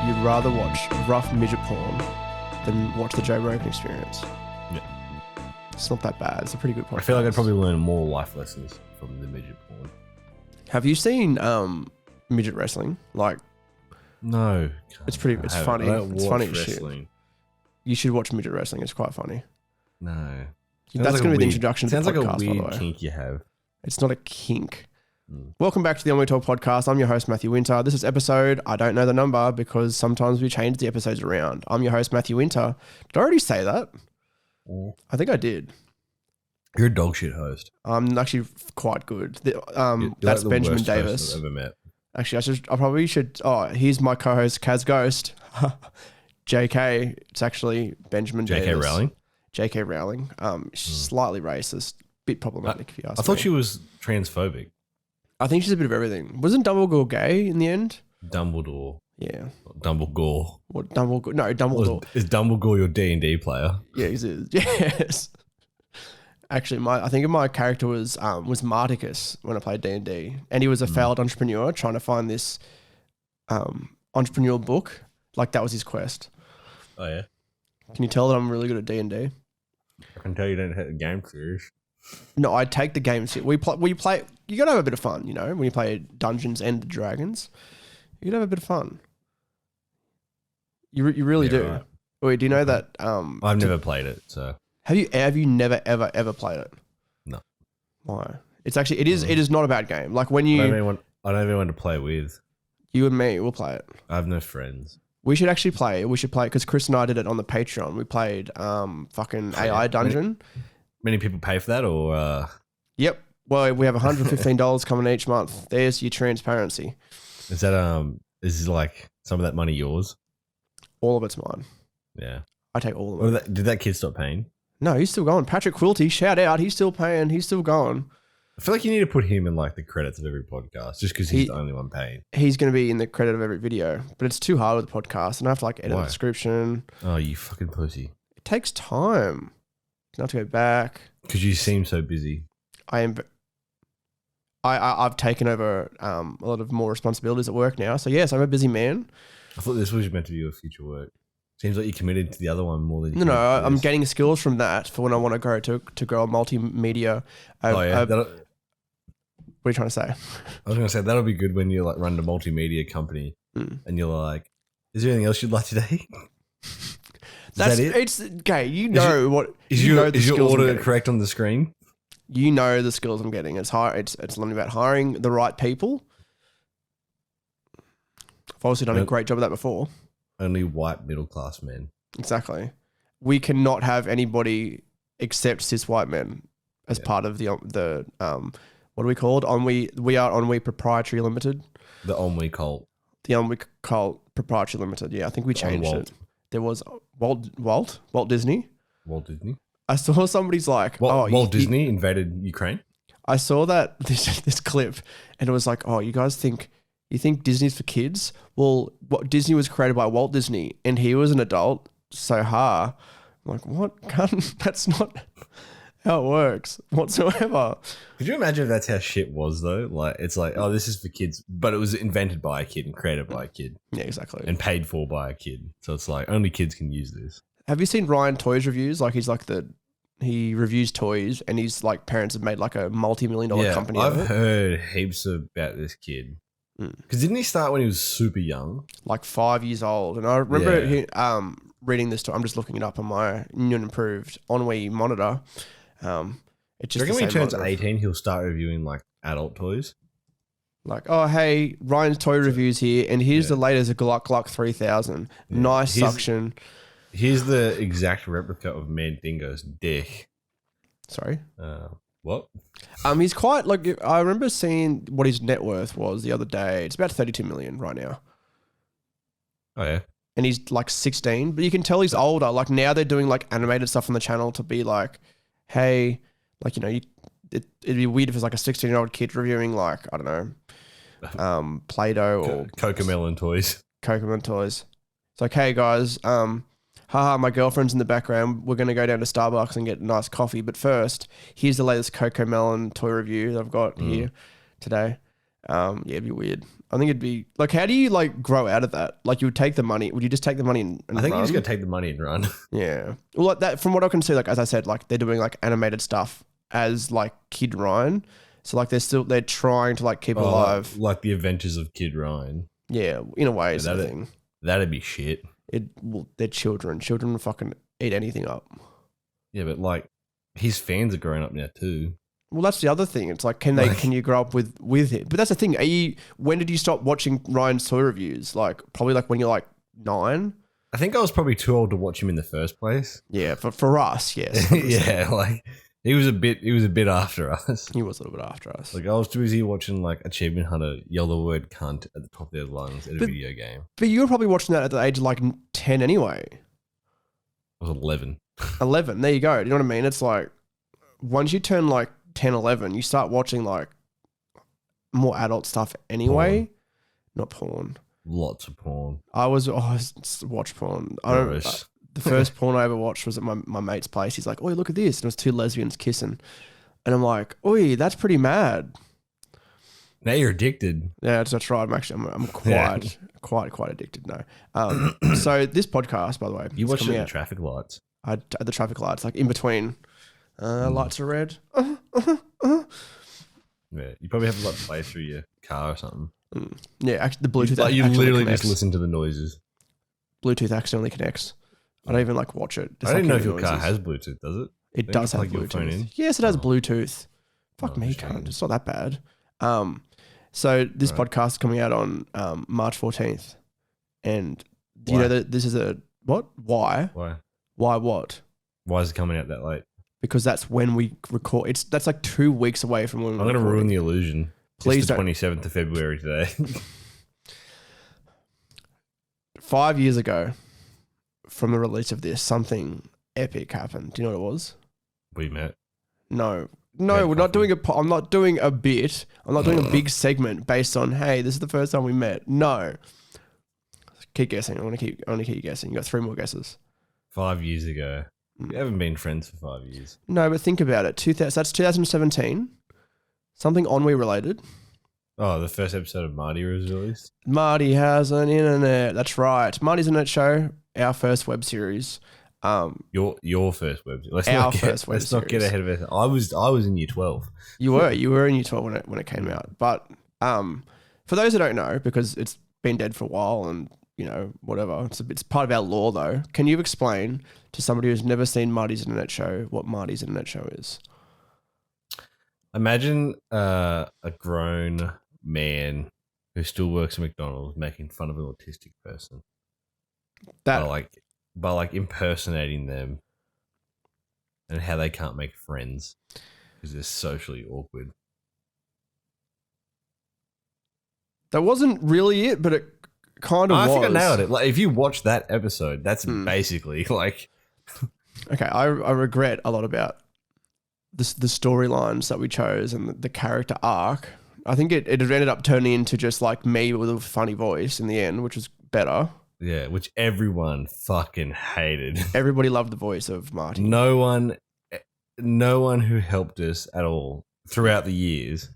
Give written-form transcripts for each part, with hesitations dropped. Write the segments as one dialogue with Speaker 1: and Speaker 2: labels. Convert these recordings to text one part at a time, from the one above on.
Speaker 1: you'd rather watch rough midget porn than watch the Joe Rogan Experience.
Speaker 2: Yeah.
Speaker 1: It's not that bad. It's a pretty good podcast.
Speaker 2: I feel like I'd probably learn more life lessons from the midget porn.
Speaker 1: Have you seen midget wrestling? Like,
Speaker 2: no.
Speaker 1: it's funny. It's funny as shit. You should watch midget wrestling. It's quite funny.
Speaker 2: No.
Speaker 1: That's going to be the introduction to the podcast,
Speaker 2: sounds like a weird
Speaker 1: by the way.
Speaker 2: kink you have.
Speaker 1: It's not a kink. Welcome back to the Ennui Talk podcast. I'm your host, Matthew Winter. This is episode, I don't know the number because sometimes we change the episodes around. I'm your host, Matthew Winter. Did I already say that? I think I did.
Speaker 2: You're a dog shit host.
Speaker 1: I'm actually quite good.
Speaker 2: You're
Speaker 1: That's
Speaker 2: like
Speaker 1: Benjamin
Speaker 2: worst
Speaker 1: Davis.
Speaker 2: host I've ever met.
Speaker 1: Actually, I probably should. Oh, here's my co-host, Kaz Ghost. JK. It's actually Benjamin Davis.
Speaker 2: JK Rowling?
Speaker 1: JK Rowling. Slightly racist. Bit problematic if you ask me.
Speaker 2: I thought she was transphobic.
Speaker 1: I think she's a bit of everything. Wasn't Dumbledore gay in the end?
Speaker 2: Dumbledore.
Speaker 1: Yeah.
Speaker 2: Dumbledore.
Speaker 1: What Dumbledore? No, Dumbledore.
Speaker 2: Is Dumbledore your D&D player?
Speaker 1: Yeah, he is. Yes. Actually, I think my character was Marticus when I played D&D, and he was a failed entrepreneur trying to find this entrepreneurial book. Like that was his quest.
Speaker 2: Oh yeah.
Speaker 1: Can you tell that I'm really good at D&D?
Speaker 2: I can tell you don't hit the game serious.
Speaker 1: No, I take the game serious. We play. You gotta have a bit of fun, you know. When you play Dungeons and Dragons, you gotta have a bit of fun. You really do.
Speaker 2: Right.
Speaker 1: Wait, do you know that?
Speaker 2: I've never played it, so.
Speaker 1: Have you never ever played it?
Speaker 2: No.
Speaker 1: Why? It's actually it is not a bad game. Like when you
Speaker 2: I don't even want to play with.
Speaker 1: You and me, we'll play it.
Speaker 2: I have no friends.
Speaker 1: We should actually play it. We should play it because Chris and I did it on the Patreon. We played fucking AI Dungeon.
Speaker 2: Many people pay for that, or?
Speaker 1: Yep. Well, we have $115 coming each month. There's your transparency.
Speaker 2: Is that is like some of that money yours?
Speaker 1: All of it's mine.
Speaker 2: Yeah.
Speaker 1: I take all of it.
Speaker 2: Did that kid stop paying?
Speaker 1: No, he's still going. Patrick Quilty, shout out. He's still paying. He's still going.
Speaker 2: I feel like you need to put him in like the credits of every podcast just because he's the only one paying.
Speaker 1: He's going to be in the credit of every video, but it's too hard with the podcast and I have to like edit the description.
Speaker 2: Oh, you fucking pussy.
Speaker 1: It takes time. You have to go back.
Speaker 2: Because you seem so busy.
Speaker 1: I've taken over a lot of more responsibilities at work now. So yes, I'm a busy man.
Speaker 2: I thought this was meant to be your future work. Seems like you're committed to the other one more than you
Speaker 1: No, I'm getting skills from that for when I want to go to grow a multimedia. What are you trying to say?
Speaker 2: I was going to say that'll be good when you like run a multimedia company and you're like, is there anything else you'd like today? Is that it?
Speaker 1: It's okay. You know what?
Speaker 2: Is your order correct on the screen?
Speaker 1: You know the skills I'm getting. It's learning about hiring the right people. I've obviously done a great job of that before.
Speaker 2: Only white middle class men.
Speaker 1: Exactly. We cannot have anybody except cis white men as part of the what are we called? We are Ennui Proprietary Limited.
Speaker 2: The Ennui cult.
Speaker 1: The Ennui cult Proprietary Limited. Yeah, I think we changed it. There was Walt Disney.
Speaker 2: Walt Disney.
Speaker 1: I saw somebody's like,
Speaker 2: Walt Disney invaded Ukraine.
Speaker 1: I saw that this clip, and it was like, oh, you guys think Disney's for kids? Well, Disney was created by Walt Disney, and he was an adult. So I'm like, what? That's not how it works whatsoever.
Speaker 2: Could you imagine if that's how shit was though? Like, it's like, oh, this is for kids, but it was invented by a kid and created by a kid.
Speaker 1: Yeah, exactly.
Speaker 2: And paid for by a kid. So it's like, only kids can use this.
Speaker 1: Have you seen Ryan Toys reviews? Like, he reviews toys, and his like parents have made like a multi-million-dollar company.
Speaker 2: I've heard heaps about this kid. Because didn't he start when he was super young?
Speaker 1: Like 5 years old. And I remember reading this. I'm just looking it up on my new and improved Ennui monitor. It's just
Speaker 2: when he turns 18, he'll start reviewing like adult toys?
Speaker 1: Like, oh, hey, Ryan's toy reviews here, and here's the latest Gluck Gluck 3000. Yeah. Nice suction.
Speaker 2: Here's the exact replica of Mandingo's dick.
Speaker 1: Sorry?
Speaker 2: What?
Speaker 1: He's quite, like, I remember seeing what his net worth was the other day. It's about 32 million right now.
Speaker 2: Oh, yeah.
Speaker 1: And he's like 16, but you can tell he's older. Like, now they're doing like animated stuff on the channel to be like, hey, like, you know, it'd be weird if it's like a 16-year-old kid reviewing like, I don't know, Play-Doh or
Speaker 2: Cocomelon toys.
Speaker 1: Cocomelon toys. It's like, hey guys, haha, my girlfriend's in the background. We're going to go down to Starbucks and get a nice coffee. But first, here's the latest Cocomelon toy review that I've got here today. Yeah, it'd be weird. I think it'd be like, how do you like grow out of that? Like, you would take the money. Would you just take the money and
Speaker 2: I think
Speaker 1: run?
Speaker 2: you're just gonna take the money and run.
Speaker 1: Yeah. Well, like that, from what I can see, like as I said, like they're doing like animated stuff as like Kid Ryan. So like they're trying to like keep it alive.
Speaker 2: Like the Adventures of Kid Ryan.
Speaker 1: Yeah, in a way, sort of thing.
Speaker 2: That'd be shit.
Speaker 1: They're children. Children will fucking eat anything up.
Speaker 2: Yeah, but like his fans are growing up now too.
Speaker 1: Well, that's the other thing. It's like, can you grow up with it? But that's the thing. When did you stop watching Ryan's toy reviews? Like probably like when you're like 9.
Speaker 2: I think I was probably too old to watch him in the first place.
Speaker 1: Yeah, for us, yes.
Speaker 2: Yeah, like he was a bit after us.
Speaker 1: He was a little bit after us.
Speaker 2: Like I was too busy watching like Achievement Hunter yell the word cunt at the top of their lungs at a video game.
Speaker 1: But you were probably watching that at the age of like 10 anyway.
Speaker 2: I was 11.
Speaker 1: 11. There you go. Do you know what I mean? It's like once you turn like 10, 11, you start watching like more adult stuff anyway. Porn. Not porn.
Speaker 2: Lots of porn.
Speaker 1: I watch porn. The first porn I ever watched was at my mate's place. He's like, "Oh, look at this!" And it was 2 lesbians kissing, and I'm like, "Oi, that's pretty mad."
Speaker 2: Now you're addicted.
Speaker 1: Yeah, that's right. I'm quite addicted now. So this podcast, by the way,
Speaker 2: you watched it at the traffic lights.
Speaker 1: At the traffic lights, like in between. Lights are red.
Speaker 2: Yeah, you probably have to like play through your car or something.
Speaker 1: Yeah, actually, the Bluetooth.
Speaker 2: Like you literally just listen to the noises.
Speaker 1: Bluetooth accidentally connects. I don't even like watch it.
Speaker 2: I don't know if your car has Bluetooth, does it?
Speaker 1: It does have Bluetooth. Yes, it has Bluetooth. Fuck me, cunt. It's not that bad. So this podcast is coming out on March 14th, and do you know that this is a what? Why? Why what?
Speaker 2: Why is it coming out that late?
Speaker 1: Because that's when we record. That's like 2 weeks away from when we're
Speaker 2: I'm going to ruin the illusion.
Speaker 1: Please
Speaker 2: it's the 27th of February today.
Speaker 1: 5 years ago from the release of this, something epic happened. Do you know what it was?
Speaker 2: We met.
Speaker 1: No, we're not doing I'm not doing a bit. I'm not doing a big segment based on, hey, this is the first time we met. No. Keep guessing. I want to keep guessing. You got 3 more guesses.
Speaker 2: 5 years ago. We haven't been friends for 5 years.
Speaker 1: No, but think about it. That's 2017. Something Ennui related.
Speaker 2: Oh, the first episode of Marty was released?
Speaker 1: Marty has an internet. That's right. Marty's Internet Show, our first web series.
Speaker 2: Your first web series. Let's not get ahead of it. I was in year 12.
Speaker 1: You were in year 12 when it came out. But for those who don't know, because it's been dead for a while and you know, whatever. It's part of our lore, though. Can you explain to somebody who's never seen Marty's Internet Show what Marty's Internet Show is?
Speaker 2: Imagine a grown man who still works at McDonald's making fun of an autistic person. By impersonating them and how they can't make friends because they're socially awkward.
Speaker 1: That wasn't really it, but it kind of was.
Speaker 2: I think I nailed it. Like, if you watch that episode, that's basically like...
Speaker 1: Okay, I regret a lot about the storylines that we chose and the character arc. I think it ended up turning into just like me with a funny voice in the end, which was better.
Speaker 2: Yeah, which everyone fucking hated.
Speaker 1: Everybody loved the voice of Marty.
Speaker 2: No one who helped us at all throughout the years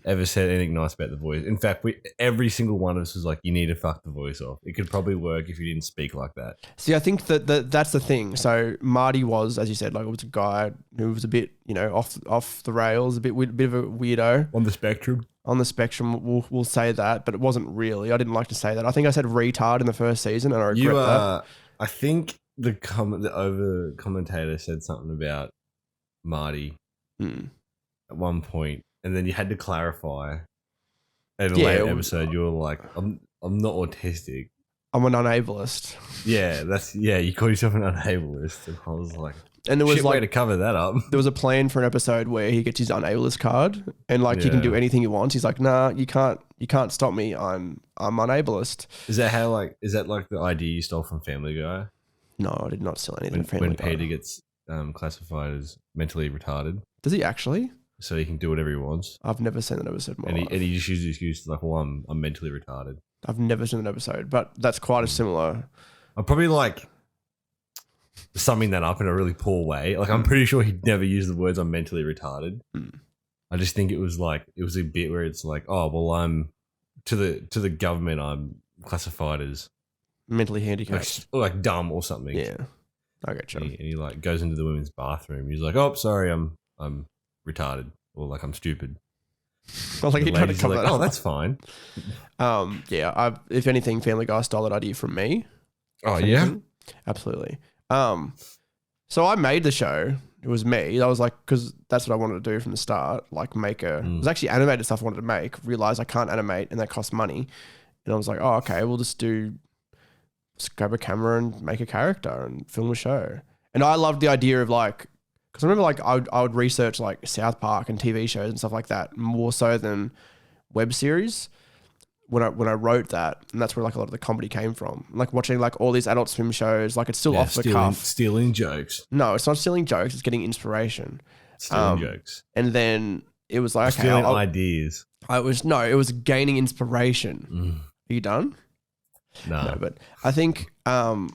Speaker 2: ever said anything nice about the voice. In fact, every single one of us was like, you need to fuck the voice off. It could probably work if you didn't speak like that. See,
Speaker 1: I think that's the thing. So Marty was, as you said, like, it was a guy who was a bit, you know, off the rails, a bit of a weirdo.
Speaker 2: On the spectrum.
Speaker 1: On the spectrum, we'll say that, but it wasn't really. I didn't like to say that. I think I said retard in the first season, and I regret that.
Speaker 2: I think the commentator said something about Marty at one point, and then you had to clarify. In a later episode, you were like, "I'm not autistic.
Speaker 1: I'm an unableist."
Speaker 2: Yeah, you called yourself an unableist, and I was like.
Speaker 1: And there was
Speaker 2: way to cover that up.
Speaker 1: There was a plan for an episode where he gets his unableist card and like he can do anything he wants. He's like, nah, you can't stop me. I'm unableist.
Speaker 2: Is that the idea you stole from Family Guy?
Speaker 1: No, I did not steal anything from Family Guy.
Speaker 2: When Peter gets classified as mentally retarded.
Speaker 1: Does he actually?
Speaker 2: So he can do whatever he wants.
Speaker 1: I've never seen that episode in my life.
Speaker 2: And he just uses the excuse like, well, I'm mentally retarded.
Speaker 1: I've never seen that episode, but that's quite a similar.
Speaker 2: I'm probably like summing that up in a really poor way. Like, I'm pretty sure he'd never use the words "I'm mentally retarded." I just think it was a bit where it's like, oh well, I'm to the government, I'm classified as
Speaker 1: mentally handicapped,
Speaker 2: like dumb or something.
Speaker 1: Yeah, I get you.
Speaker 2: And he like goes into the women's bathroom. He's like, oh, sorry, I'm retarded, or like I'm stupid.
Speaker 1: Well, like,
Speaker 2: the
Speaker 1: you tried to
Speaker 2: ladies are
Speaker 1: cover
Speaker 2: like,
Speaker 1: that
Speaker 2: oh,
Speaker 1: up.
Speaker 2: that's fine.
Speaker 1: Yeah. If anything, Family Guy stole that idea from me.
Speaker 2: Oh yeah,
Speaker 1: absolutely. So I made the show. It was me. I was like, because that's what I wanted to do from the start. Like, make it was actually animated stuff I wanted to make. Realized I can't animate, and that costs money. And I was like, oh, okay, we'll just grab a camera and make a character and film a show. And I loved the idea of like, because I remember like I would research like South Park and TV shows and stuff like that more so than web series when I wrote that. And that's where like a lot of the comedy came from. Like watching like all these Adult Swim shows, like it's still off the cuff.
Speaker 2: Stealing jokes.
Speaker 1: No, it's not stealing jokes. It's getting inspiration.
Speaker 2: Stealing jokes.
Speaker 1: And then it was like, okay,
Speaker 2: stealing ideas.
Speaker 1: It was gaining inspiration. Are you done? No, but I think, and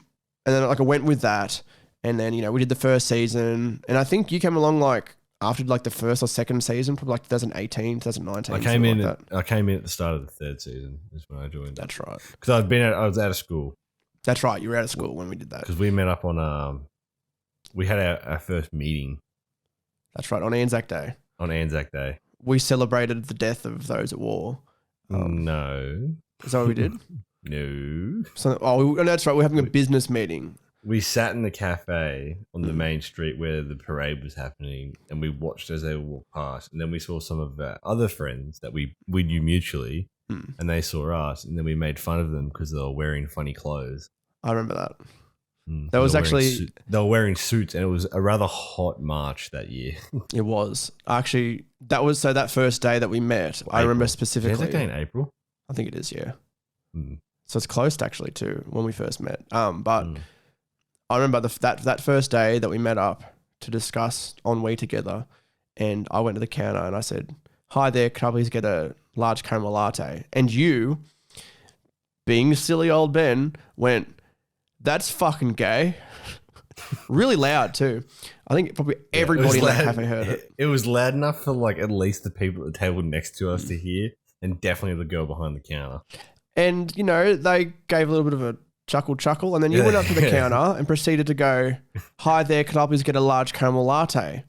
Speaker 1: then like I went with that, and then we did the first season, and I think you came along like after like the first or second season, probably like 2018, 2019.
Speaker 2: I came in. I came in at the start of the third season. Is when I joined.
Speaker 1: That's right.
Speaker 2: Because I was out of school.
Speaker 1: That's right. You were out of school when we did that.
Speaker 2: Because we met up on we had our first meeting.
Speaker 1: That's right, on Anzac Day.
Speaker 2: On Anzac Day,
Speaker 1: we celebrated the death of those at war.
Speaker 2: No,
Speaker 1: is that what we did?
Speaker 2: No.
Speaker 1: So, that's right. We're having a business meeting.
Speaker 2: We sat in the cafe on the main street where the parade was happening, and we watched as they walked past. And then we saw some of our other friends that we knew mutually, and they saw us. And then we made fun of them because they were wearing funny clothes.
Speaker 1: I remember that.
Speaker 2: They were wearing suits, and it was a rather hot March that year.
Speaker 1: It was actually that first day that we met. I remember specifically.
Speaker 2: Is that day in April?
Speaker 1: I think it is. Yeah. So it's close actually to when we first met. But I remember that first day that we met up to discuss Ennui together, and I went to the counter and I said, "Hi there, could I please get a large caramel latte?" And you, being silly old Ben, went, "That's fucking gay." Really loud too. I think probably everybody in that cafe heard it.
Speaker 2: It was loud enough for like at least the people at the table next to us to hear, and definitely the girl behind the counter.
Speaker 1: And, they gave a little bit of a chuckle. And then you went up to the counter and proceeded to go, "Hi there, could I please get a large caramel latte?"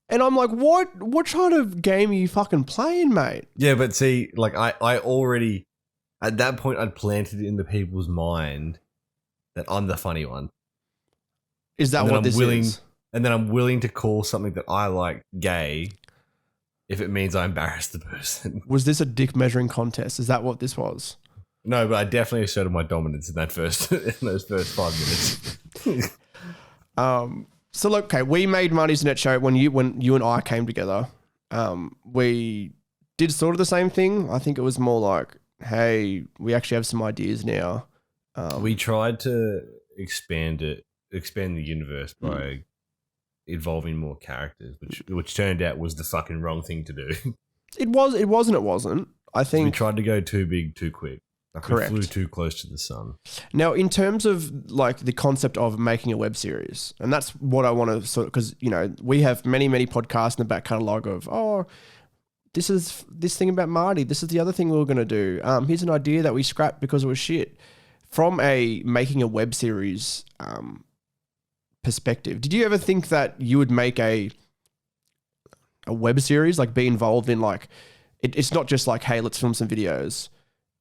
Speaker 1: And I'm like, what kind of game are you fucking playing, mate?
Speaker 2: Yeah, but see, like I already, at that point, I'd planted it in the people's mind that I'm the funny one.
Speaker 1: Is that what this is?
Speaker 2: And then I'm willing to call something that I like gay if it means I embarrass the person. Was
Speaker 1: this a dick measuring contest? Is that what this was?
Speaker 2: No, but I definitely asserted my dominance in those first 5 minutes.
Speaker 1: So look, okay, we made Marty's Net Show when you and I came together. We did sort of the same thing. I think it was more like, hey, we actually have some ideas now.
Speaker 2: We tried to expand the universe by involving more characters, which turned out was the fucking wrong thing to do.
Speaker 1: It wasn't. I think
Speaker 2: we tried to go too big, too quick.
Speaker 1: Correct.
Speaker 2: We flew too close to the sun.
Speaker 1: Now, in terms of like the concept of making a web series, and that's what I want to sort of, because we have many podcasts in the back catalogue of, this is this thing about Marty, this is the other thing we were going to do. Here's an idea that we scrapped because it was shit. From a making a web series perspective, did you ever think that you would make a web series, like be involved in like, it's not just like, hey, let's film some videos.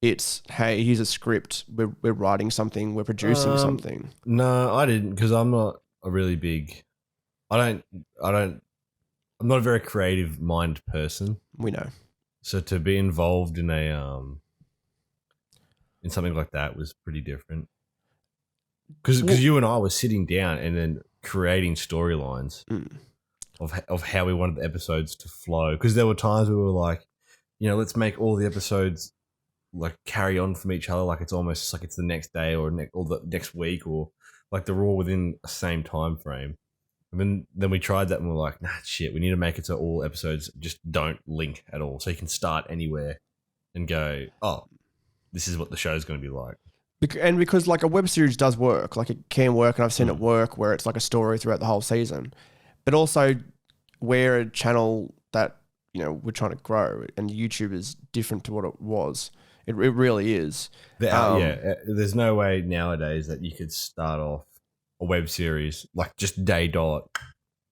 Speaker 1: It's, hey, here's a script. We're writing something. We're producing something.
Speaker 2: No, I didn't, because I'm not a really big. I'm not a very creative mind person.
Speaker 1: We know.
Speaker 2: So to be involved in in something like that was pretty different. Because you and I were sitting down and then creating storylines of how we wanted the episodes to flow. Because there were times we were like, let's make all the episodes like carry on from each other, like it's almost like it's the next day or the next week, or like they're all within the same time frame. And then we tried that and we're like, nah, shit, we need to make it so all episodes just don't link at all, so you can start anywhere and go, oh, this is what the show's going to be like.
Speaker 1: And because like a web series does work, like it can work, and I've seen it work where it's like a story throughout the whole season, but also we're a channel that we're trying to grow, and YouTube is different to what it was. It really is.
Speaker 2: There's no way nowadays that you could start off a web series like just day dot,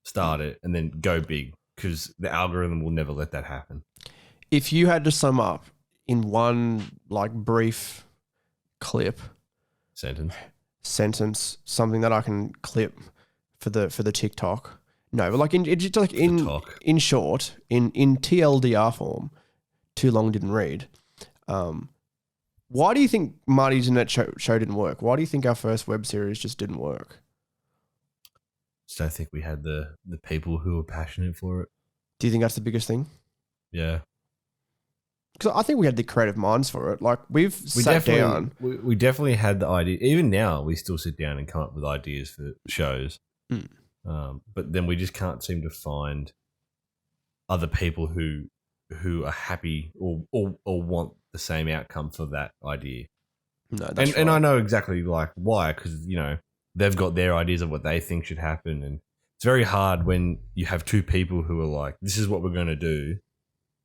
Speaker 2: start it, and then go big, because the algorithm will never let that happen.
Speaker 1: If you had to sum up in one like brief clip, sentence, something that I can clip for the TikTok. No, but like in short, in TLDR form, too long didn't read. Why do you think Marty's Internet show didn't work? Why do you think our first web series just didn't work?
Speaker 2: So I think we had the people who were passionate for it.
Speaker 1: Do you think that's the biggest thing?
Speaker 2: Yeah.
Speaker 1: Because I think we had the creative minds for it. Like we sat down.
Speaker 2: We definitely had the idea. Even now, we still sit down and come up with ideas for shows. But then we just can't seem to find other people who are happy or want the same outcome for that idea.
Speaker 1: No, that's right.
Speaker 2: And I know exactly like why, because they've got their ideas of what they think should happen, and it's very hard when you have two people who are like, this is what we're going to do,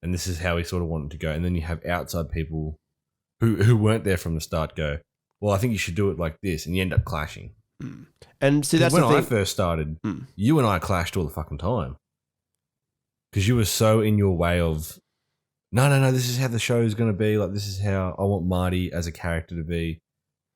Speaker 2: and this is how we sort of want it to go, and then you have outside people who weren't there from the start go, well, I think you should do it like this, and you end up clashing.
Speaker 1: And see, that's
Speaker 2: when
Speaker 1: the thing.
Speaker 2: I first started, you and I clashed all the fucking time because you were so in your way of, no, this is how the show is going to be. Like, this is how I want Marty as a character to be,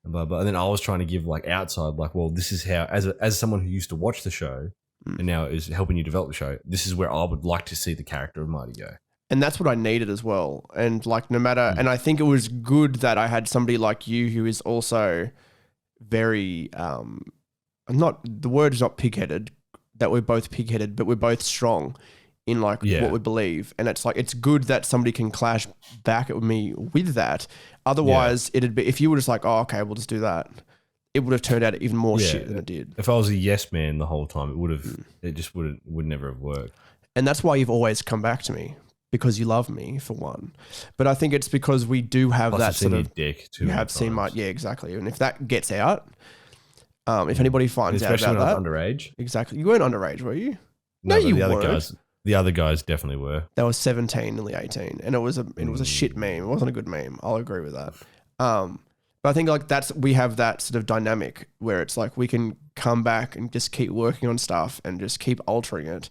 Speaker 2: and blah blah. And then I was trying to give like outside, like, well, this is how, as someone who used to watch the show and now is helping you develop the show, this is where I would like to see the character of Marty go.
Speaker 1: And that's what I needed as well. And like, no matter, and I think it was good that I had somebody like you who is also very, the word is not pig-headed, that we're both pig-headed, but we're both strong in like what we believe. And it's like, it's good that somebody can clash back at me with that. Otherwise it'd be, if you were just like, oh, okay, we'll just do that, it would have turned out even more shit than it did.
Speaker 2: If I was a yes man the whole time, it just would never have worked.
Speaker 1: And that's why you've always come back to me, because you love me, for one. But I think it's because we do have that sort of
Speaker 2: dick too.
Speaker 1: You have seen my exactly. And if that gets out, if anybody finds out about that,
Speaker 2: underage,
Speaker 1: exactly. You weren't underage, were you?
Speaker 2: No, you weren't. The other guys definitely were.
Speaker 1: They were 17, nearly 18, and it was a shit meme. It wasn't a good meme. I'll agree with that. But I think like we have that sort of dynamic where it's like we can come back and just keep working on stuff and just keep altering it.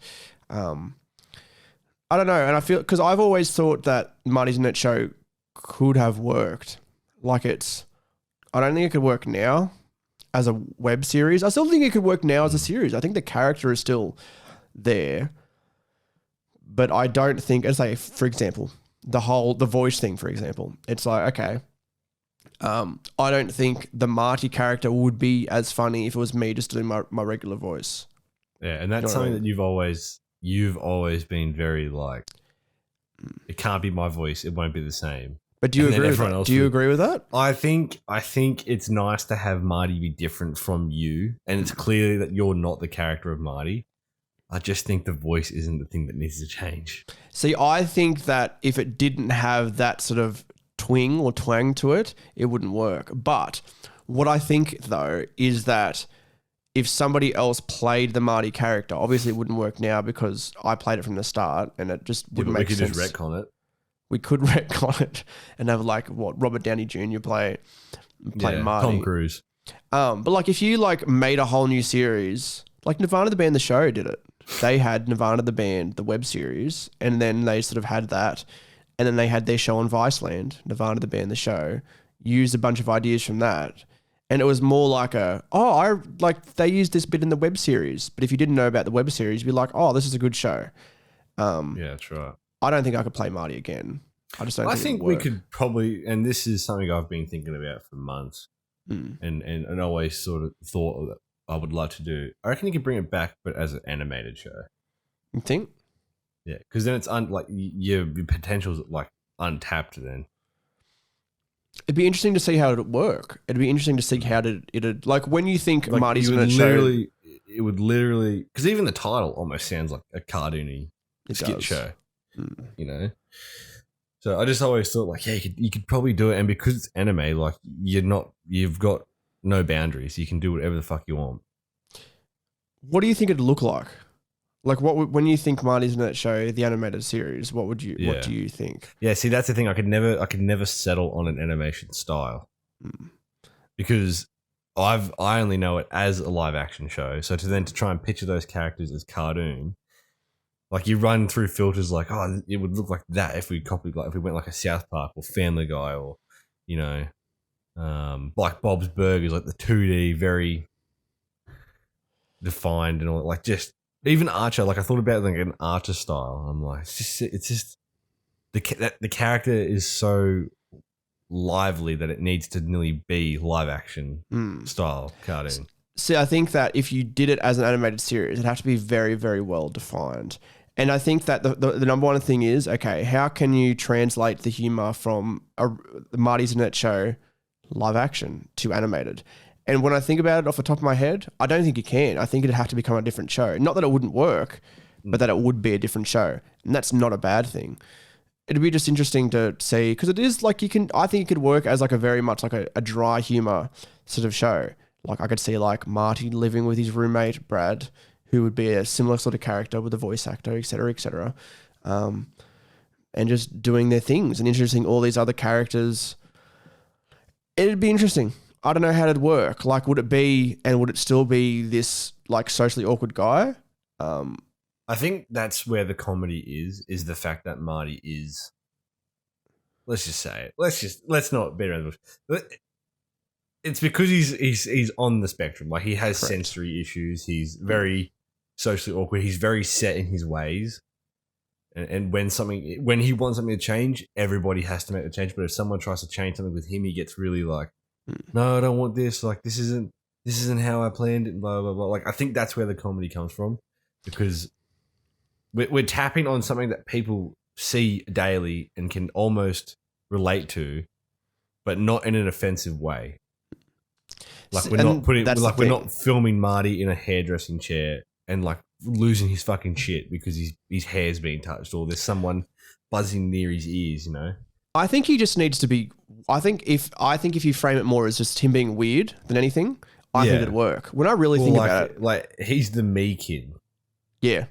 Speaker 1: I don't know, and I feel, because I've always thought that Marty's Internet show could have worked. Like I don't think it could work now as a web series. I still think it could work now as a series. I think the character is still there. But I don't think, as say, for example, the voice thing, for example, it's like, okay, I don't think the Marty character would be as funny if it was me just doing my regular voice.
Speaker 2: Yeah, and that's something that you've always been very like, it can't be my voice, it won't be the same.
Speaker 1: But do you agree with that? Do you agree with that?
Speaker 2: I think it's nice to have Marty be different from you, and it's clear that you're not the character of Marty. I just think the voice isn't the thing that needs to change.
Speaker 1: See, I think that if it didn't have that sort of twing or twang to it, it wouldn't work. But what I think, though, is that if somebody else played the Marty character, obviously it wouldn't work now because I played it from the start and it just wouldn't make sense.
Speaker 2: We could just retcon it.
Speaker 1: We could retcon it and have like Robert Downey Jr. play Marty.
Speaker 2: Tom Cruise.
Speaker 1: But like if you like made a whole new series, like Nirvana the Band, the show did it. They had Nirvana the Band, the web series, and then they sort of had that. And then they had their show on Viceland, Nirvana the Band, the show, used a bunch of ideas from that. And it was more like they used this bit in the web series. But if you didn't know about the web series, you'd be like, oh, this is a good show.
Speaker 2: Yeah, that's right.
Speaker 1: I don't think I could play Marty again. I just don't think
Speaker 2: I think we could probably, and this is something I've been thinking about for months and always sort of thought that I would like to do. I reckon you could bring it back, but as an animated show.
Speaker 1: You think?
Speaker 2: Yeah, because then it's your potential's like untapped then.
Speaker 1: It'd be interesting to see how it'd work. It'd be interesting to see how it'd like when you think like Marty's going to show.
Speaker 2: It would literally, because even the title almost sounds like a cartoony skit show, you know? So I just always thought like, yeah, you could probably do it. And because it's anime, like you've got no boundaries. You can do whatever the fuck you want.
Speaker 1: What do you think it'd look like? Like, when you think Marty's Internet Show, the animated series, what do you think?
Speaker 2: Yeah, see, that's the thing. I could never settle on an animation style because I only know it as a live action show. So to try and picture those characters as cartoon, like you run through filters like, oh, it would look like that if we copied, like if we went like a South Park or Family Guy or, you know, like Bob's Burgers, like the 2D, very defined and all, like just even Archer. Like I thought about like an Archer style. I'm like, it's just the character is so lively that it needs to nearly be live action style cartoon.
Speaker 1: See, I think that if you did it as an animated series, it'd have to be very, very well defined. And I think that the number one thing is, okay, how can you translate the humor from the Marty's Internet Show live action to animated? And when I think about it off the top of my head, I don't think you can. I think it'd have to become a different show. Not that it wouldn't work, but that it would be a different show. And that's not a bad thing. It'd be just interesting to see, because it is like I think it could work as like a very much like a dry humor sort of show. Like I could see like Marty living with his roommate, Brad, who would be a similar sort of character with a voice actor, et cetera, and just doing their things and introducing all these other characters. It'd be interesting. I don't know how it'd work. Like, would it still be this like socially awkward guy?
Speaker 2: I think that's where the comedy is the fact that Marty is, let's just say it. Let's not beat around the bush. It's because he's on the spectrum. Like he has sensory issues. He's very socially awkward. He's very set in his ways. And when he wants something to change, everybody has to make the change. But if someone tries to change something with him, he gets really like, no, I don't want this. Like this isn't how I planned it. Blah blah blah. Like I think that's where the comedy comes from, because we're tapping on something that people see daily and can almost relate to, but not in an offensive way. Like we're not filming Marty in a hairdressing chair and like losing his fucking shit because his hair's being touched or there's someone buzzing near his ears, you know?
Speaker 1: I think he just needs to be. I think if you frame it more as just him being weird than anything, I think it'd work. When I really think about it,
Speaker 2: like he's the me kid.
Speaker 1: Yeah,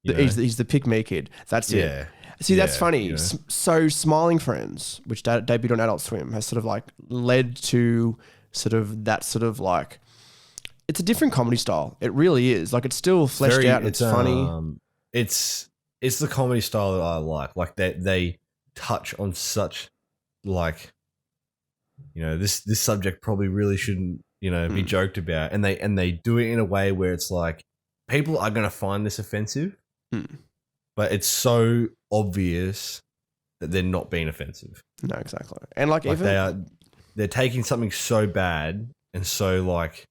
Speaker 1: he's the pick me kid. That's it. See, that's funny. You know? So Smiling Friends, which debuted on Adult Swim, has sort of like led to sort of that sort of like, it's a different comedy style. It really is. Like it's still fleshed out. And it's funny.
Speaker 2: It's the comedy style that I like. Like they touch on such like, you know, this subject probably really shouldn't, you know, be joked about, and they do it in a way where it's like people are going to find this offensive, but it's so obvious that they're not being offensive.
Speaker 1: No, exactly. And like
Speaker 2: even they're taking something so bad and so like,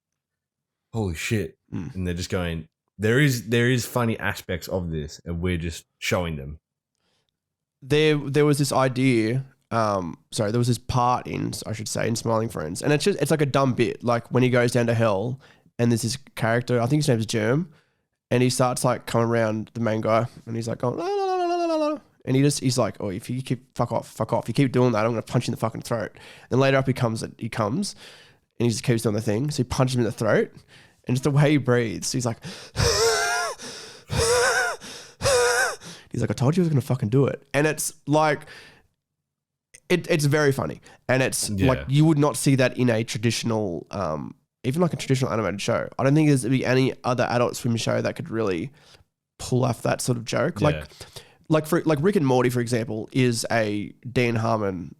Speaker 2: holy shit, and they're just going, there is funny aspects of this, and we're just showing them.
Speaker 1: There was this idea. There was this part in Smiling Friends, and it's like a dumb bit. Like when he goes down to hell, and there's this character, I think his name's Germ, and he starts like coming around the main guy, and he's like going la, la, la, la, la, la, and he's like, oh, if you keep fuck off, you keep doing that, I'm gonna punch you in the fucking throat. And later up he comes, and he just keeps doing the thing, so he punches him in the throat, and just the way he breathes, he's like. He's like, I told you I was going to fucking do it. And it's like, it's very funny. And it's like, you would not see that in a traditional, even like a traditional animated show. I don't think there's be any other Adult Swim show that could really pull off that sort of joke. Yeah. Like Rick and Morty, for example, is a Dan Harmon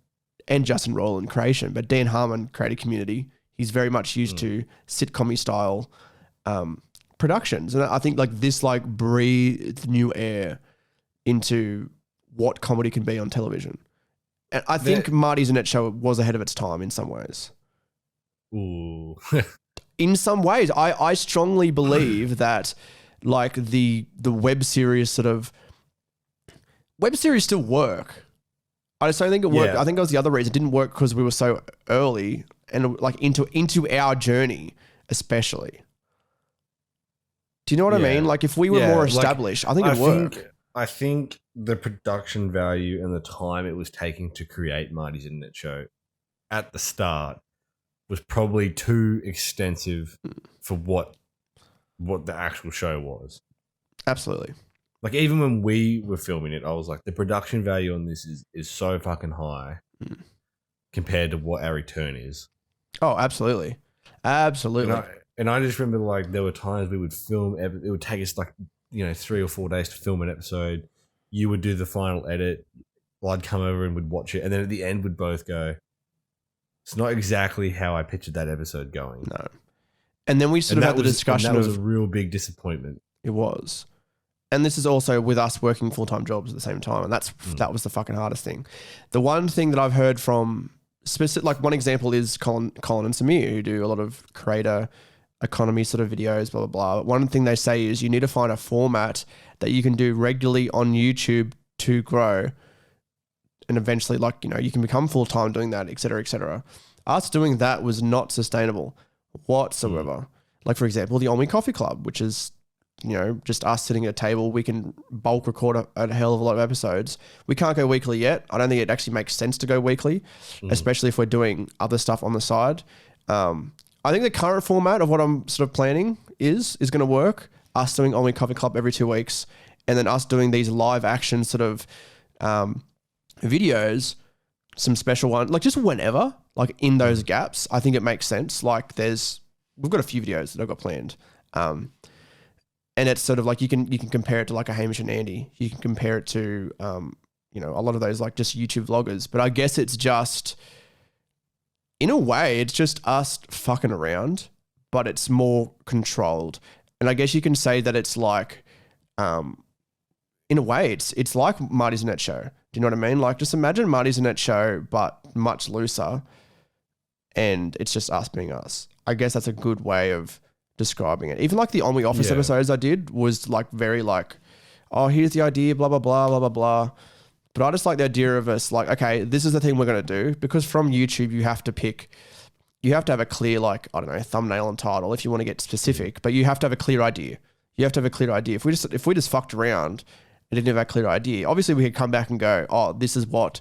Speaker 1: and Justin Roiland creation, but Dan Harmon created Community. He's very much used to sitcom style productions. And I think like this like breathed new air into what comedy can be on television. And I think Marty's Internet Show was ahead of its time in some ways.
Speaker 2: Ooh.
Speaker 1: In some ways, I strongly believe that like the web series still work. I just don't think it worked. Yeah. I think it was the other reason. It didn't work because we were so early and like into our journey, especially. Do you know what I mean? Like if we were more established, I think it'd work.
Speaker 2: I think the production value and the time it was taking to create Marty's Internet Show at the start was probably too extensive for what the actual show was.
Speaker 1: Absolutely.
Speaker 2: Like, even when we were filming it, I was like, the production value on this is so fucking high compared to what our return is.
Speaker 1: Oh, absolutely. Absolutely.
Speaker 2: And I just remember, like, there were times we would film, it would take us, like, 3 or 4 days to film an episode. You would do the final edit. I'd come over and would watch it. And then at the end, we'd both go, it's not exactly how I pictured that episode going.
Speaker 1: No. And then we sort of had the discussion
Speaker 2: that was a real big disappointment.
Speaker 1: It was. And this is also with us working full-time jobs at the same time. And that was the fucking hardest thing. The one thing that I've heard from like one example is Colin and Samir, who do a lot of creator economy sort of videos, blah, blah, blah. One thing they say is you need to find a format that you can do regularly on YouTube to grow. And eventually, like, you can become full-time doing that, et cetera, et cetera. Us doing that was not sustainable whatsoever. Like, for example, the Ennui Coffee Club, which is, just us sitting at a table. We can bulk record a hell of a lot of episodes. We can't go weekly yet. I don't think it actually makes sense to go weekly, especially if we're doing other stuff on the side. I think the current format of what I'm sort of planning is going to work. Us doing Ennui Coffee Club every 2 weeks, and then us doing these live action sort of videos, some special ones, like just whenever, like in those gaps. I think it makes sense. Like we've got a few videos that I've got planned. And it's sort of like you can compare it to like a Hamish and Andy. You can compare it to, a lot of those like just YouTube vloggers. But I guess it's just, in a way, it's just us fucking around, but it's more controlled. And I guess you can say that it's like, in a way, it's like Marty's Net Show. Do you know what I mean? Like, just imagine Marty's Net Show, but much looser. And it's just us being us. I guess that's a good way of describing it. Even like the Ennui Office episodes I did was like very like, oh, here's the idea, blah, blah, blah, blah, blah, blah. But I just like the idea of us like, okay, this is the thing we're going to do, because from YouTube, you have to have a clear, like, I don't know, thumbnail and title if you want to get specific, but you have to have a clear idea. You have to have a clear idea. If we just fucked around and didn't have a clear idea, obviously we could come back and go, oh, this is what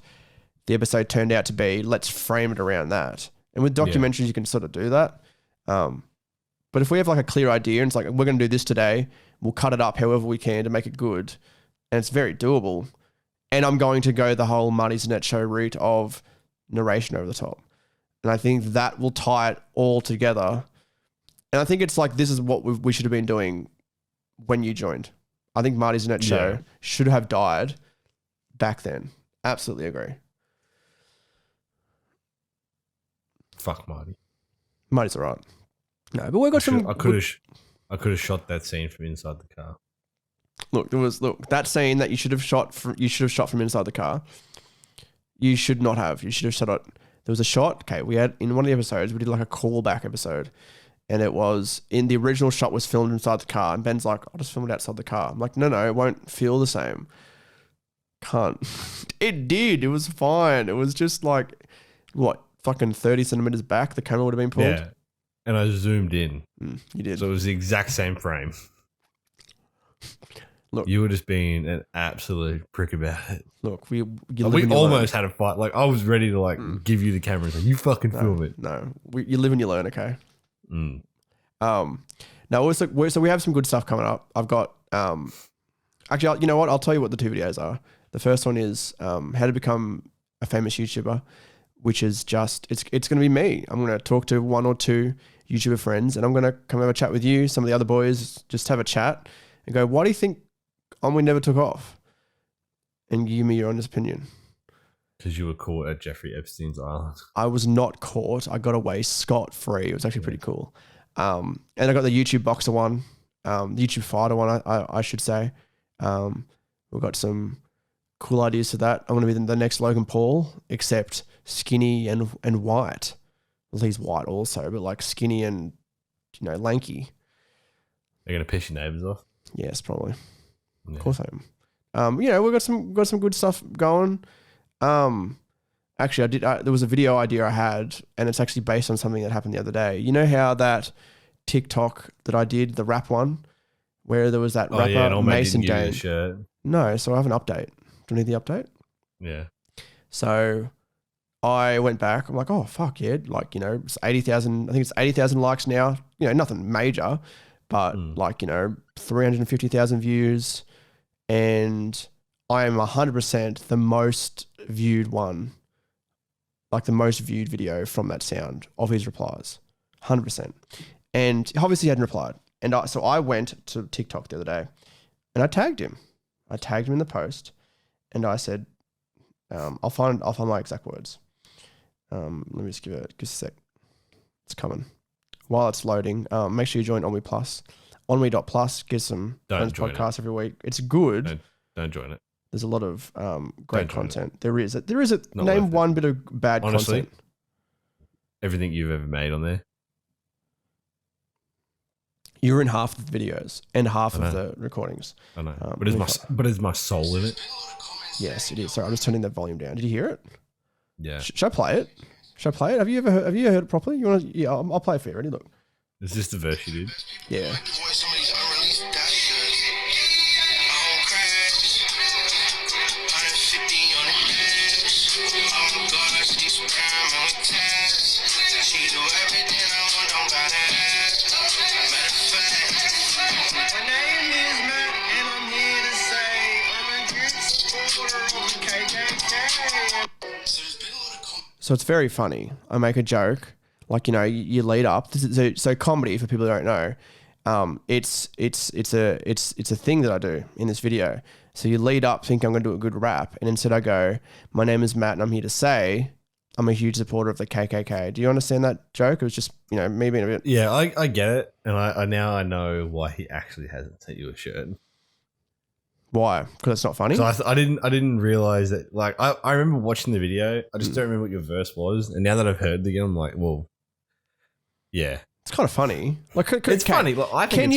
Speaker 1: the episode turned out to be. Let's frame it around that. And with documentaries, you can sort of do that. But if we have like a clear idea and it's like, we're going to do this today, we'll cut it up however we can to make it good. And it's very doable. And I'm going to go the whole Marty's Net Show route of narration over the top. And I think that will tie it all together. And I think it's like, this is what we should have been doing when you joined. I think Marty's Net Show should have died back then. Absolutely agree.
Speaker 2: Fuck Marty.
Speaker 1: Marty's all right. No, but we got some.
Speaker 2: I could have shot that scene from inside the car.
Speaker 1: Look, that scene that you should have shot from inside the car. You should not have. You should have shot it. There was a shot. Okay, we had in one of the episodes we did like a callback episode, and it was in the original shot was filmed inside the car, and Ben's like, "I'll just film it outside the car." I'm like, "No, it won't feel the same." Can't. It did. It was fine. It was just like what fucking 30 centimeters back. The camera would have been pulled.
Speaker 2: Yeah. And I zoomed in.
Speaker 1: You did.
Speaker 2: So it was the exact same frame.
Speaker 1: Look,
Speaker 2: you were just being an absolute prick about it.
Speaker 1: Look, we
Speaker 2: almost had a fight. Like, I was ready to like give you the camera and say, you fucking film it.
Speaker 1: No, you live and you learn, okay? Now, so we have some good stuff coming up. I've got, actually, you know what? I'll tell you what the 2 videos are. The first one is how to become a famous YouTuber, which is just, it's going to be me. I'm going to talk to 1 or 2 YouTuber friends, and I'm going to come have a chat with you, some of the other boys, just have a chat and go, why do you think Ennui never took off? And give me your honest opinion.
Speaker 2: Because you were caught at Jeffrey Epstein's island.
Speaker 1: I was not caught. I got away scot-free. It was actually pretty cool. And I got the YouTube boxer one, the YouTube fighter one, I should say. We've got some cool ideas for that. I'm going to be the next Logan Paul, except skinny and white. Well, he's white also, but like skinny and, lanky.
Speaker 2: They're going to piss your neighbours off?
Speaker 1: Yes, probably. Yeah. Of course I am. We've got some good stuff going. Actually, there was a video idea I had, and it's actually based on something that happened the other day. You know how that TikTok that I did, the rap one, where there was that rapper, Mason Dane. No, so I have an update. Do you need the update?
Speaker 2: Yeah.
Speaker 1: So I went back. I'm like, oh, fuck yeah. Like, it's 80,000. I think it's 80,000 likes now. Nothing major, but 350,000 views, and I am 100% the most viewed one, like the most viewed video from that sound of his replies, 100%. And obviously he hadn't replied. And so I went to TikTok the other day and I tagged him. I tagged him in the post and I said, I'll find my exact words. Let me just give it a sec. It's coming. While it's loading, make sure you join Ennui Plus. Ennui.plus gives some podcasts every week. It's good.
Speaker 2: Don't join it.
Speaker 1: There's a lot of great content. There is name one bit of bad content.
Speaker 2: Everything you've ever made on there.
Speaker 1: You're in half of the videos and half of the recordings.
Speaker 2: I know. But is my soul in it?
Speaker 1: Yes, it is. Sorry, I'm just turning that volume down. Did you hear it?
Speaker 2: Yeah.
Speaker 1: Should I play it? Have you heard it properly? You want to? Yeah, I'll play it for you. Ready? Look.
Speaker 2: Is this the verse you did?
Speaker 1: Yeah. So it's very funny. I make a joke, like, you lead up. So comedy, for people who don't know, it's a thing that I do in this video. So you lead up, think I'm going to do a good rap, and instead I go, my name is Matt, and I'm here to say I'm a huge supporter of the KKK. Do you understand that joke? It was just me being a bit.
Speaker 2: Yeah, I get it, and I now know why he actually hasn't sent you a shirt.
Speaker 1: Why? Because it's not funny?
Speaker 2: So I didn't realize that. Like, I remember watching the video. I just don't remember what your verse was. And now that I've heard it again, I'm like, well, yeah.
Speaker 1: It's kind of funny. Like,
Speaker 2: it's funny. Like, I think
Speaker 1: can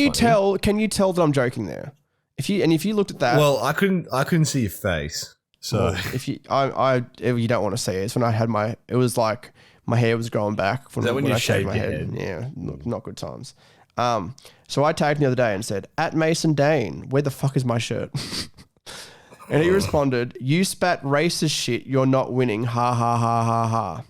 Speaker 1: you tell that I'm joking there? If you looked at that.
Speaker 2: Well, I couldn't see your face. So
Speaker 1: if you don't want to see it, it's when I had it was like my hair was growing back when I shaved my head. Yeah, not good times. So I tagged him the other day and said, @MasonDane, where the fuck is my shirt? And he responded, you spat racist shit, you're not winning, ha ha ha ha ha.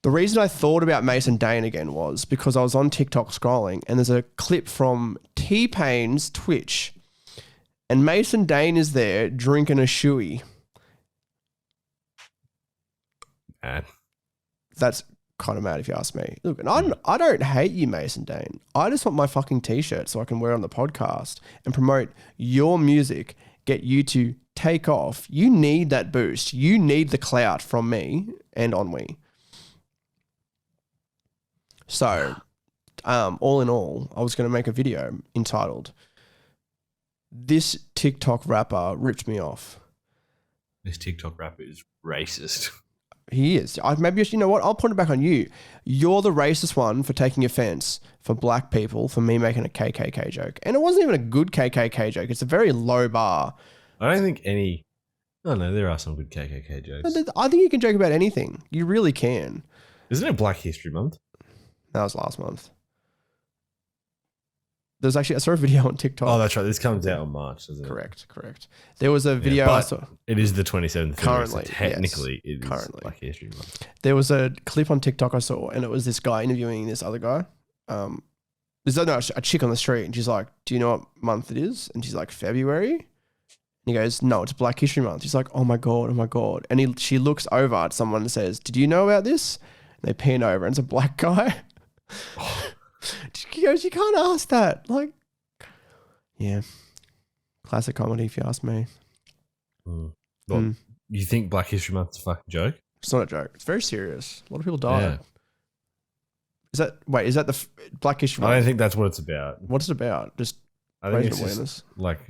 Speaker 1: The reason I thought about Mason Dane again was because I was on TikTok scrolling and there's a clip from T-Pain's Twitch and Mason Dane is there drinking a shoey.
Speaker 2: Man.
Speaker 1: That's kind of mad if you ask me. Look, and I don't hate you, Mason Dane. I just want my fucking t-shirt so I can wear it on the podcast and promote your music, get you to take off. You need that boost. You need the clout from me and Ennui. So, all in all, I was going to make a video entitled, "This TikTok rapper ripped me off."
Speaker 2: This TikTok rapper is racist.
Speaker 1: He is. Maybe, you know what? I'll put it back on you. You're the racist one for taking offense for black people for me making a KKK joke. And it wasn't even a good KKK joke. It's a very low bar.
Speaker 2: I don't think any... Oh, no, there are some good KKK jokes.
Speaker 1: I think you can joke about anything. You really can.
Speaker 2: Isn't it Black History Month?
Speaker 1: That was last month. There's actually, I saw a video on TikTok.
Speaker 2: Oh, that's right. This comes out in March, doesn't it?
Speaker 1: Correct. There was a video I saw.
Speaker 2: It is the 27th.
Speaker 1: Currently.
Speaker 2: So technically,
Speaker 1: yes,
Speaker 2: it is
Speaker 1: currently.
Speaker 2: Black History Month.
Speaker 1: There was a clip on TikTok I saw, and it was this guy interviewing this other guy. There's a chick on the street, and she's like, "Do you know what month it is?" And she's like, "February." And he goes, "No, it's Black History Month." She's like, "Oh my God." And she looks over at someone and says, "Did you know about this?" And they pan over, and it's a black guy. He goes, "You can't ask that." Like, yeah. Classic comedy, if you ask me.
Speaker 2: Well, you think Black History Month is a fucking joke?
Speaker 1: It's not a joke. It's very serious. A lot of people died.
Speaker 2: Yeah.
Speaker 1: Is that the Black History Month?
Speaker 2: I don't think that's what it's about.
Speaker 1: What's it about? Just
Speaker 2: I think it's
Speaker 1: awareness.
Speaker 2: Just like,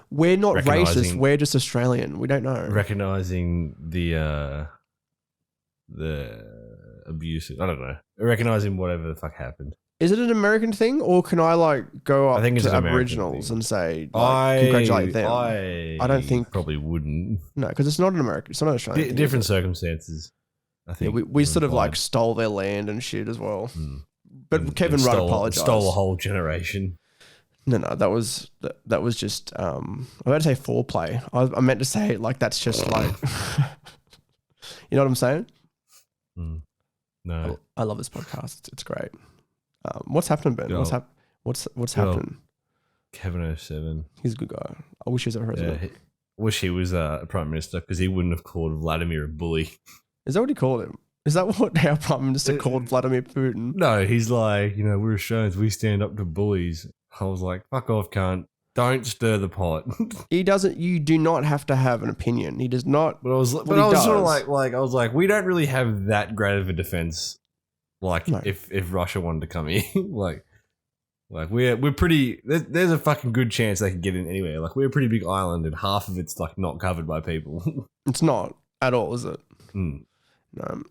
Speaker 1: we're not racist. We're just Australian. We don't know.
Speaker 2: Recognizing the abuse. I don't know. Recognizing whatever the fuck happened.
Speaker 1: Is it an American thing, or can I go up to Aboriginals and say congratulate them? I don't think
Speaker 2: probably wouldn't.
Speaker 1: No, because it's not an American. It's not an Australian thing,
Speaker 2: different circumstances. I think
Speaker 1: we sort of stole their land and shit as well. But Kevin Rudd apologized.
Speaker 2: Stole a whole generation.
Speaker 1: No, that was just I'm about to say foreplay. I meant to say that's just like you know what I'm saying?
Speaker 2: No,
Speaker 1: I love this podcast. It's great. What's happening, Ben? What's happening? What's happening?
Speaker 2: Kevin 07.
Speaker 1: He's a good guy. I wish he was our president.
Speaker 2: Yeah, wish he was a prime minister because he wouldn't have called Vladimir a bully.
Speaker 1: Is that what he called him? Is that what our prime minister called Vladimir Putin?
Speaker 2: No, he's like, we're Australians. We stand up to bullies. I was like, fuck off, cunt. Don't stir the pot.
Speaker 1: He doesn't. You do not have to have an opinion. He does not.
Speaker 2: But I was sort of like I was like, we don't really have that great of a defense. Like no. if Russia wanted to come in, like we're pretty. There's a fucking good chance they can get in anywhere. Like we're a pretty big island, and half of it's like not covered by people.
Speaker 1: It's not at all, is it?
Speaker 2: Mm.
Speaker 1: No.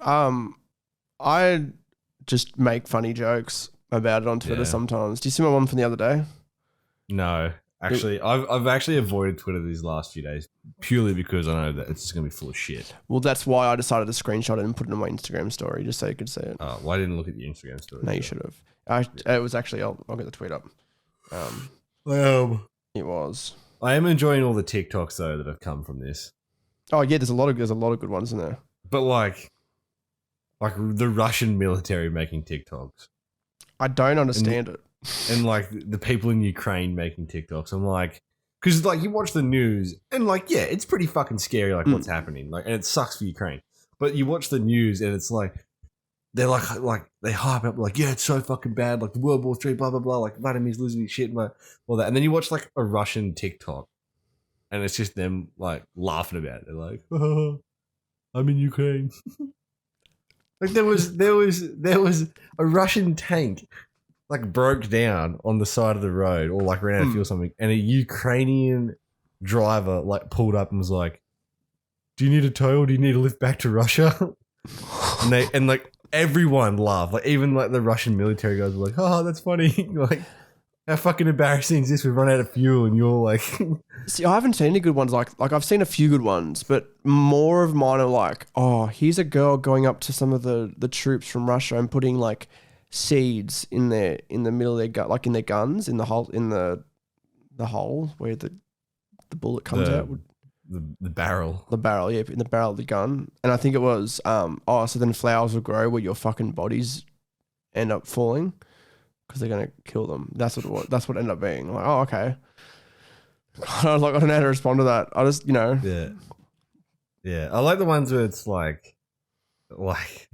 Speaker 1: I just make funny jokes about it on Twitter sometimes. Do you see my one from the other day?
Speaker 2: No. Actually, I've actually avoided Twitter these last few days purely because I know that it's just going to be full of shit.
Speaker 1: Well, that's why I decided to screenshot it and put it on my Instagram story just so you could see it.
Speaker 2: Oh, well, I didn't look at the Instagram story.
Speaker 1: No, you should have. It was actually, I'll get the tweet up. It was.
Speaker 2: I am enjoying all the TikToks though that have come from this.
Speaker 1: Oh yeah, there's a lot of good ones in there.
Speaker 2: But like the Russian military making TikToks.
Speaker 1: I don't understand it.
Speaker 2: And like the people in Ukraine making TikToks, I'm like, because like you watch the news and like yeah, it's pretty fucking scary like what's happening, like, and it sucks for Ukraine. But you watch the news and it's like they're like they hype up like yeah, it's so fucking bad, like the World War III, blah blah blah, like Vladimir's losing his shit, and all that. And then you watch like a Russian TikTok, and it's just them like laughing about it. They're like, oh, I'm in Ukraine. Like there was a Russian tank. Like broke down on the side of the road or like ran out of fuel or something, and a Ukrainian driver like pulled up and was like, do you need a tow or do you need to lift back to Russia? and like everyone laughed, like even like the Russian military guys were like, oh, that's funny. Like how fucking embarrassing is this? We've run out of fuel and you're like
Speaker 1: See, I haven't seen any good ones. Like I've seen a few good ones, but more of mine are like, oh, here's a girl going up to some of the troops from Russia and putting like seeds in the middle of their gun, like in their guns, in the hole where the bullet comes out.
Speaker 2: The barrel.
Speaker 1: The barrel, yeah, in the barrel of the gun. And I think it was so then flowers will grow where your fucking bodies end up falling because they're gonna kill them. That's what ended up being. I'm like, oh, okay. I was like, I don't know how to respond to that. I just,
Speaker 2: Yeah. I like the ones where it's like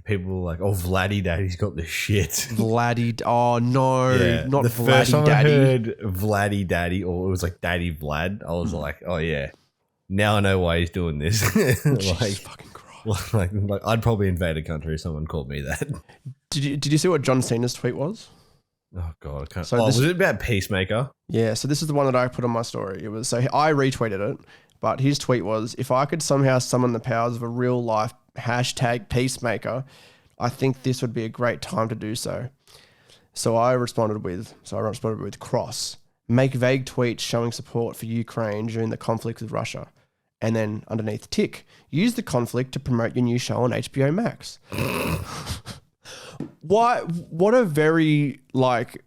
Speaker 2: people like, oh, Vladdy Daddy's got the shit.
Speaker 1: Vladdy, oh no,
Speaker 2: yeah.
Speaker 1: not
Speaker 2: the
Speaker 1: Vladdy
Speaker 2: first time
Speaker 1: Daddy.
Speaker 2: I heard Vladdy Daddy, or it was like Daddy Vlad, I was like, oh yeah, now I know why he's doing this.
Speaker 1: Jesus fucking Christ.
Speaker 2: Like I'd probably invade a country if someone called me that.
Speaker 1: Did you see what John Cena's tweet was?
Speaker 2: Oh god, I can't. So was it about Peacemaker?
Speaker 1: Yeah, so this is the one that I put on my story. It was so I retweeted it, but his tweet was, if I could somehow summon the powers of a real life #Peacemaker, I think this would be a great time to do so. So I responded with cross. Make vague tweets showing support for Ukraine during the conflict with Russia. And then underneath tick, use the conflict to promote your new show on HBO Max. What a very like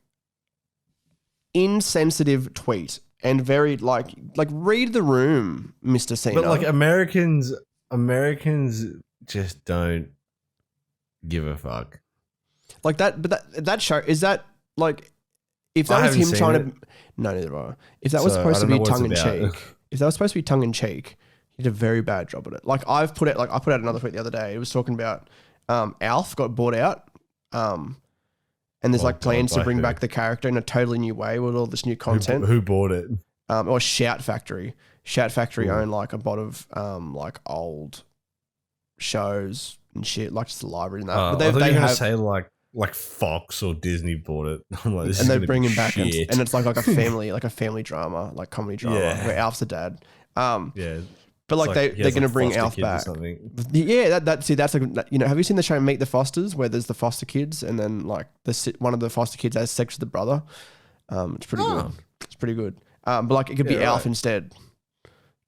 Speaker 1: insensitive tweet and very like read the room, Mr. Cena.
Speaker 2: But like Americans just don't give a fuck.
Speaker 1: Like that, but that show, is that like, if that was him trying to, no, neither have I. If that was supposed to be tongue in cheek, he did a very bad job at it. Like I put out another tweet the other day. It was talking about Alf got bought out, and there's plans to bring back the character in a totally new way with all this new content.
Speaker 2: Who bought it?
Speaker 1: Or Shout Factory. Shout Factory own like a lot of like old shows and shit, like just the library and that. But
Speaker 2: I thought you were going to say like Fox or Disney bought it. I'm like,
Speaker 1: and they're bringing back it, and it's like a family drama, like comedy drama, where Alf's the dad.
Speaker 2: Yeah.
Speaker 1: But like they're going to bring Alf back. Yeah, that's like, have you seen the show Meet the Fosters, where there's the foster kids and then like one of the foster kids has sex with the brother? It's pretty good. It's pretty good. But like it could be Alf instead.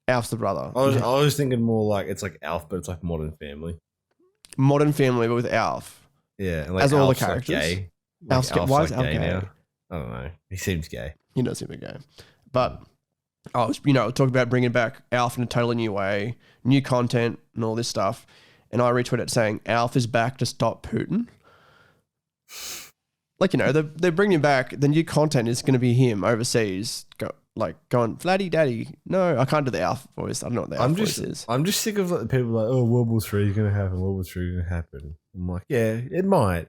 Speaker 1: Alf's the brother.
Speaker 2: I was thinking more like it's like Alf, but it's like Modern Family.
Speaker 1: Modern Family, but with Alf.
Speaker 2: Yeah, and like
Speaker 1: as all
Speaker 2: Alf's
Speaker 1: the characters.
Speaker 2: Like gay.
Speaker 1: Alf's gay. Why is Alf gay
Speaker 2: now? I don't know. He seems gay.
Speaker 1: He does seem gay. But I was, talking about bringing back Alf in a totally new way, new content and all this stuff. And I retweeted it saying, Alf is back to stop Putin. like, you know, they're bringing him back. The new content is going to be him overseas, going, Vladdy Daddy. No, I can't do the Alf voice. I don't know what the Alf voice is.
Speaker 2: I'm just sick of like, people like, oh, World War III is going to happen. World War III is going to happen. I'm like, yeah, it might.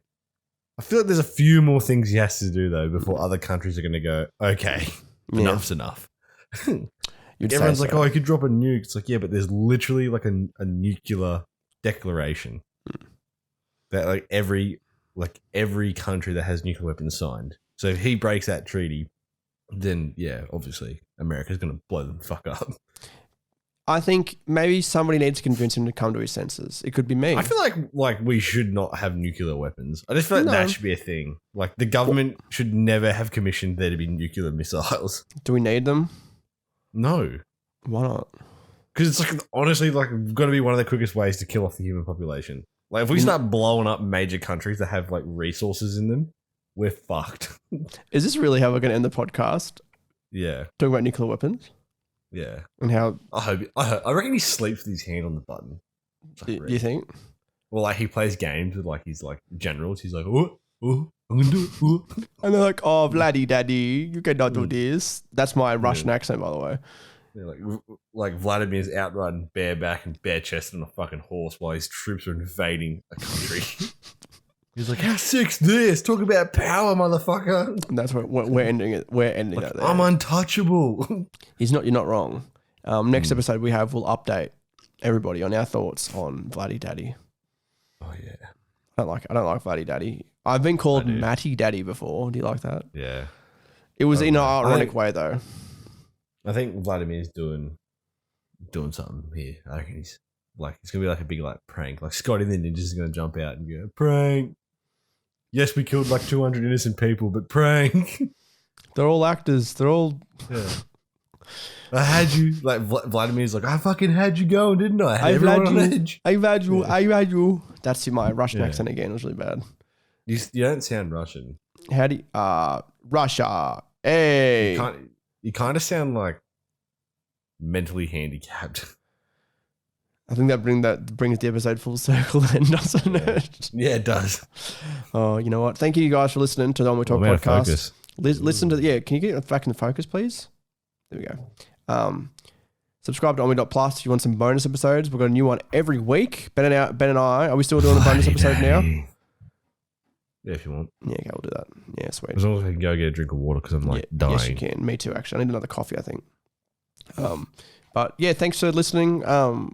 Speaker 2: I feel like there's a few more things he has to do, though, before other countries are going to go, okay, enough's enough. Everyone's like, oh, he could drop a nuke. It's like, yeah, but there's literally like a nuclear declaration that like every country that has nuclear weapons signed. So if he breaks that treaty, then yeah, obviously America's going to blow them the fuck up.
Speaker 1: I think maybe somebody needs to convince him to come to his senses. It could be me.
Speaker 2: I feel like we should not have nuclear weapons. I just feel like that should be a thing. Like the government should never have commissioned there to be nuclear missiles.
Speaker 1: Do we need them?
Speaker 2: No.
Speaker 1: Why not?
Speaker 2: Because it's like honestly like got to be one of the quickest ways to kill off the human population. Like if we start blowing up major countries that have like resources in them, we're fucked.
Speaker 1: Is this really how we're going to end the podcast?
Speaker 2: Yeah.
Speaker 1: Talking about nuclear weapons?
Speaker 2: Yeah.
Speaker 1: And how...
Speaker 2: I reckon he sleeps with his hand on the button.
Speaker 1: Do you think?
Speaker 2: Well, like he plays games with like his like generals. He's like, oh, I'm gonna do it. Oh.
Speaker 1: And they're like, oh, Vladdy Daddy, you cannot do this. That's my Russian accent, by the way.
Speaker 2: Yeah, like Vladimir's out riding bareback and bare chested on a fucking horse while his troops are invading a country. He's like, how sick's this? Talk about power, motherfucker.
Speaker 1: And that's where we're ending it. We're ending
Speaker 2: like,
Speaker 1: it there.
Speaker 2: I'm untouchable.
Speaker 1: You're not wrong. Next episode we'll update everybody on our thoughts on Vladdy Daddy.
Speaker 2: Oh yeah.
Speaker 1: I don't like Vladdy Daddy. I've been called Matty Daddy before. Do you like that?
Speaker 2: Yeah.
Speaker 1: It was in an ironic way though.
Speaker 2: I think Vladimir's doing something here. I reckon it's gonna be like a big like prank. Like Scotty the Ninja's gonna jump out and go, prank. Yes, we killed like 200 innocent people, but prank.
Speaker 1: They're all actors. They're all...
Speaker 2: Yeah. I had you. Like, Vladimir's like, I fucking had you going, didn't I? I had everyone on edge.
Speaker 1: I had you. That's my Russian accent again. It was really bad.
Speaker 2: You don't sound Russian.
Speaker 1: How do you... Russia. Hey.
Speaker 2: You kind of sound like mentally handicapped.
Speaker 1: I think that brings the episode full circle then, doesn't it?
Speaker 2: Yeah, it does.
Speaker 1: Oh, you know what? Thank you guys for listening to the On We Talk podcast. Listen to can you get back in the focus, please? There we go. Subscribe to Ennui.plus if you want some bonus episodes. We've got a new one every week. Ben and I, are we still doing a bonus episode now?
Speaker 2: Yeah, if you want.
Speaker 1: Yeah, okay, we'll do that. Yeah, sweet.
Speaker 2: As long as I can go get a drink of water because I'm dying.
Speaker 1: Yes, you can. Me too, actually. I need another coffee, I think. But yeah, thanks for listening.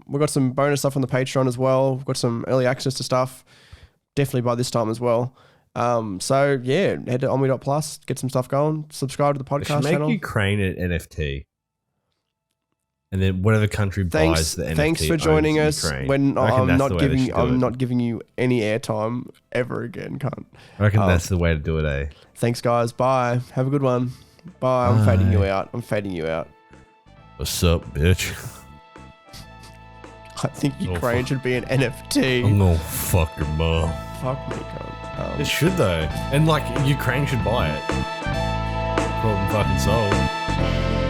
Speaker 1: We've got some bonus stuff on the Patreon as well. We've got some early access to stuff, definitely by this time as well. So yeah, head to Ennui.plus, get some stuff going. Subscribe to the podcast channel.
Speaker 2: Make Ukraine an NFT. And then whatever country buys the NFT.
Speaker 1: Thanks for joining us. I'm not giving you any airtime ever again, cunt.
Speaker 2: I reckon that's the way to do it, eh?
Speaker 1: Thanks, guys. Bye. Have a good one. Bye. I'm fading you out.
Speaker 2: What's up, bitch?
Speaker 1: I think Ukraine should be an NFT.
Speaker 2: I'm gonna fuck your mom.
Speaker 1: Fuck me, cunt.
Speaker 2: It should though, and like Ukraine should buy it. Problem fucking solved.